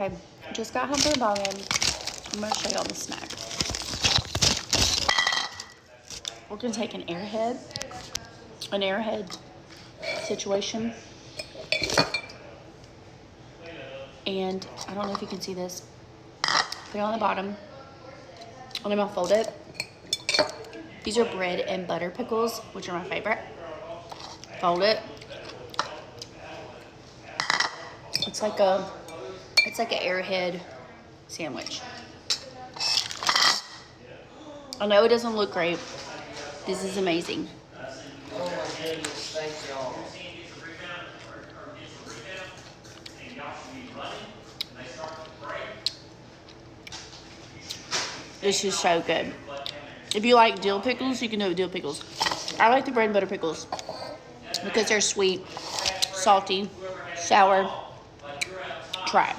Okay, just got home from the ball game. I'm going to show y'all the snack. We're going to take an airhead situation. And I don't know if you can see this. Put it on the bottom. And I'm going to fold it. These are bread and butter pickles, which are my favorite. Fold it. It's like an airhead sandwich. I know it doesn't look great. This is amazing. Oh my goodness, thank y'all. This is so good. If you like dill pickles, you can do it with dill pickles. I like the bread and butter pickles because they're sweet, salty, sour. Try it.